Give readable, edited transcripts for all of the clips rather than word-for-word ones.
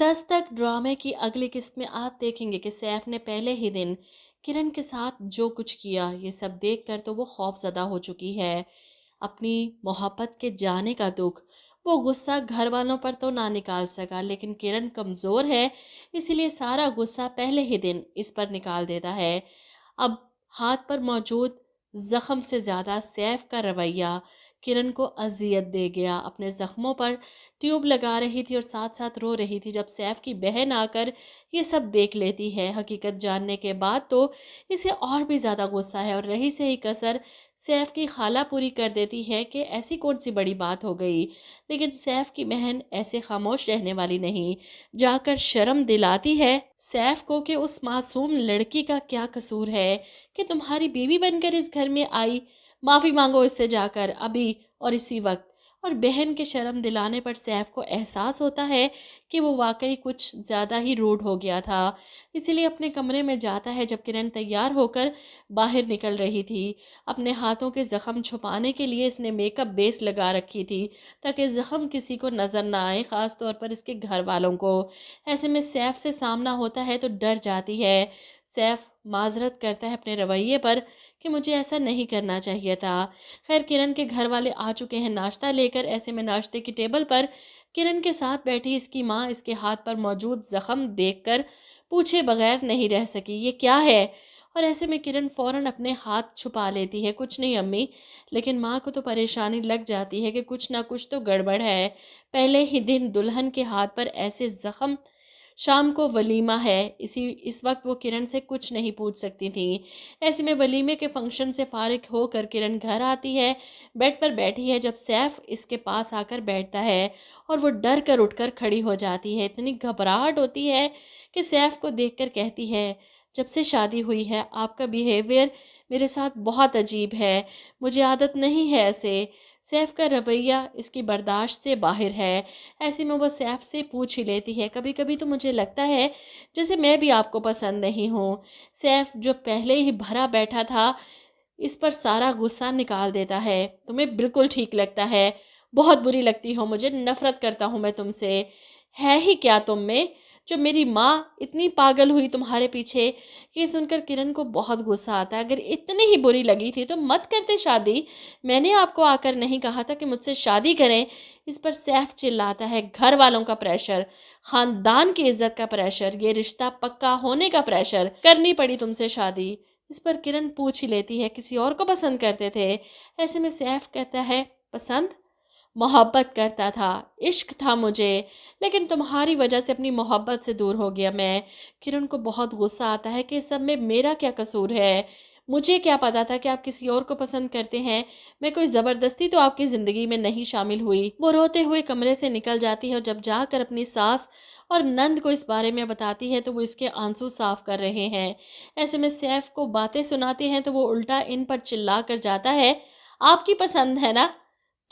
दस्तक ड्रामे की अगली किस्त में आप देखेंगे कि सैफ ने पहले ही दिन किरण के साथ जो कुछ किया, ये सब देखकर तो वो खौफजदा हो चुकी है। अपनी मोहब्बत के जाने का दुख, वो गुस्सा घर वालों पर तो ना निकाल सका, लेकिन किरण कमज़ोर है, इसीलिए सारा गुस्सा पहले ही दिन इस पर निकाल देता है। अब हाथ पर मौजूद जख्म से ज़्यादा सैफ का रवैया किरण को अजियत दे गया। अपने जख्मों पर ट्यूब लगा रही थी और साथ साथ रो रही थी। जब सैफ की बहन आकर ये सब देख लेती है हकीकत जानने के बाद, तो इसे और भी ज़्यादा गुस्सा है और रही से ही कसर सैफ की खाला पूरी कर देती है कि ऐसी कौन सी बड़ी बात हो गई। लेकिन सैफ की बहन ऐसे खामोश रहने वाली नहीं, जाकर शर्म दिलाती है सैफ को कि उस मासूम लड़की का क्या कसूर है कि तुम्हारी बीवी बनकर इस घर में आई। माफ़ी मांगो इससे जाकर अभी और इसी वक्त। और बहन के शर्म दिलाने पर सैफ को एहसास होता है कि वो वाकई कुछ ज़्यादा ही रूड हो गया था। इसीलिए अपने कमरे में जाता है जब किरण तैयार होकर बाहर निकल रही थी। अपने हाथों के ज़ख़म छुपाने के लिए इसने मेकअप बेस लगा रखी थी ताकि ज़ख़म किसी को नज़र ना आए, ख़ास तौर पर इसके घर वालों को। ऐसे में सैफ से सामना होता है तो डर जाती है। सैफ माजरत करता है अपने रवैये पर कि मुझे ऐसा नहीं करना चाहिए था। खैर, किरण के घर वाले आ चुके हैं नाश्ता लेकर। ऐसे में नाश्ते की टेबल पर किरण के साथ बैठी इसकी माँ इसके हाथ पर मौजूद ज़ख़म देखकर पूछे बगैर नहीं रह सकी, ये क्या है? और ऐसे में किरण फ़ौरन अपने हाथ छुपा लेती है, कुछ नहीं अम्मी। लेकिन माँ को तो परेशानी लग जाती है कि कुछ ना कुछ तो गड़बड़ है। पहले ही दिन दुल्हन के हाथ पर ऐसे ज़ख़म, शाम को वलीमा है। इस वक्त वो किरण से कुछ नहीं पूछ सकती थी। ऐसे में वलीमे के फंक्शन से फारिग होकर किरण घर आती है। बेड पर बैठी है जब सैफ इसके पास आकर बैठता है और वो डर कर उठकर खड़ी हो जाती है। इतनी घबराहट होती है कि सैफ को देखकर कहती है, जब से शादी हुई है आपका बिहेवियर मेरे साथ बहुत अजीब है, मुझे आदत नहीं है ऐसे। सैफ का रवैया इसकी बर्दाश्त से बाहर है। ऐसे में वो सैफ से पूछ ही लेती है, कभी कभी तो मुझे लगता है जैसे मैं भी आपको पसंद नहीं हूँ। सैफ जो पहले ही भरा बैठा था, इस पर सारा गुस्सा निकाल देता है। तुम्हें बिल्कुल ठीक लगता है, बहुत बुरी लगती हो मुझे, नफरत करता हूँ मैं तुमसे। है ही क्या तुम में जो मेरी माँ इतनी पागल हुई तुम्हारे पीछे? ये सुनकर किरण को बहुत गुस्सा आता है। अगर इतनी ही बुरी लगी थी तो मत करते शादी, मैंने आपको आकर नहीं कहा था कि मुझसे शादी करें। इस पर सैफ चिल्लाता है, घर वालों का प्रेशर, खानदान की इज्जत का प्रेशर, ये रिश्ता पक्का होने का प्रेशर, करनी पड़ी तुमसे शादी। इस पर किरण पूछ ही लेती है, किसी और को पसंद करते थे? ऐसे में सैफ कहता है, पसंद? मोहब्बत करता था, इश्क था मुझे, लेकिन तुम्हारी वजह से अपनी मोहब्बत से दूर हो गया मैं। किरण को बहुत गुस्सा आता है कि इस सब में मेरा क्या कसूर है? मुझे क्या पता था कि आप किसी और को पसंद करते हैं? मैं कोई ज़बरदस्ती तो आपकी ज़िंदगी में नहीं शामिल हुई। वो रोते हुए कमरे से निकल जाती है और जब जाकर अपनी सास और नंद को इस बारे में बताती है तो वो इसके आंसू साफ कर रहे हैं। ऐसे में सैफ को बातें सुनाते हैं तो वो उल्टा इन पर चिल्ला कर जाता है, आपकी पसंद है ना,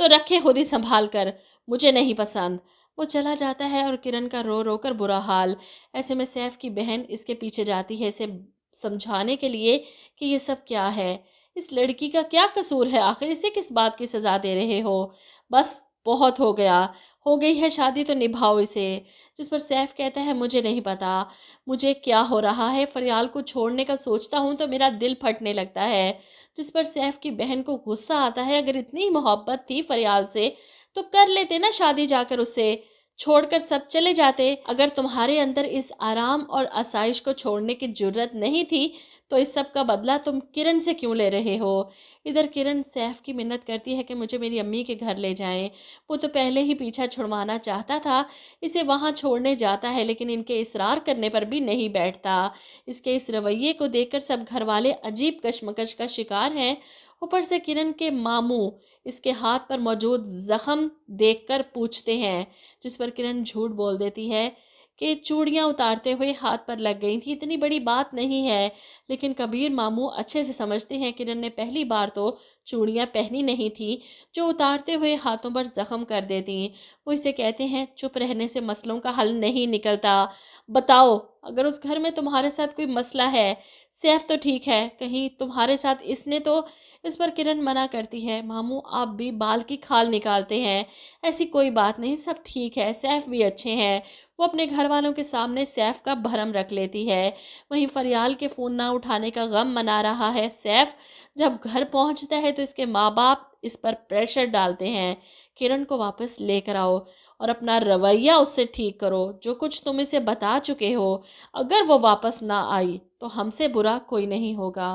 तो रखे खुद ही संभाल कर, मुझे नहीं पसंद। वो चला जाता है और किरण का रो रो कर बुरा हाल। ऐसे में सैफ की बहन इसके पीछे जाती है इसे समझाने के लिए कि ये सब क्या है, इस लड़की का क्या कसूर है, आखिर इसे किस बात की सज़ा दे रहे हो? बस बहुत हो गया, हो गई है शादी तो निभाओ इसे। जिस पर सैफ कहता है, मुझे नहीं पता मुझे क्या हो रहा है, फरियाल को छोड़ने का सोचता हूँ तो मेरा दिल फटने लगता है। जिस पर सैफ की बहन को गुस्सा आता है, अगर इतनी मोहब्बत थी फरियाल से तो कर लेते ना शादी, जाकर उससे छोड़कर सब चले जाते। अगर तुम्हारे अंदर इस आराम और आसाइश को छोड़ने की जुर्रत नहीं थी तो इस सब का बदला तुम किरण से क्यों ले रहे हो? इधर किरण सैफ की मिन्नत करती है कि मुझे मेरी अम्मी के घर ले जाएं। वो तो पहले ही पीछा छुड़वाना चाहता था, इसे वहाँ छोड़ने जाता है लेकिन इनके इसरार करने पर भी नहीं बैठता। इसके इस रवैये को देखकर सब घर वाले अजीब कशमकश का शिकार हैं। ऊपर से किरण के मामू इसके हाथ पर मौजूद जख्म देखकर पूछते हैं, जिस पर किरण झूठ बोल देती है कि चूड़ियाँ उतारते हुए हाथ पर लग गई थी, इतनी बड़ी बात नहीं है। लेकिन कबीर मामू अच्छे से समझते हैं किरण ने पहली बार तो चूड़ियाँ पहनी नहीं थी जो उतारते हुए हाथों पर जख्म कर देती। वो इसे कहते हैं, चुप रहने से मसलों का हल नहीं निकलता, बताओ अगर उस घर में तुम्हारे साथ कोई मसला है। सैफ तो ठीक है, कहीं तुम्हारे साथ इसने तो। इस पर किरण मना करती है, मामू आप भी बाल की खाल निकालते हैं, ऐसी कोई बात नहीं, सब ठीक है, सैफ भी अच्छे हैं, وہ اپنے گھر والوں کے سامنے سیف کا بھرم رکھ لیتی ہے۔ وہیں فریال کے فون نہ اٹھانے کا غم منا رہا ہے۔ سیف جب گھر پہنچتا ہے تو اس کے ماں باپ اس پر پریشر ڈالتے ہیں، کرن کو واپس لے کر آؤ اور اپنا رویہ اس سے ٹھیک کرو، جو کچھ تم اسے بتا چکے ہو، اگر وہ واپس نہ آئی تو ہم سے برا کوئی نہیں ہوگا۔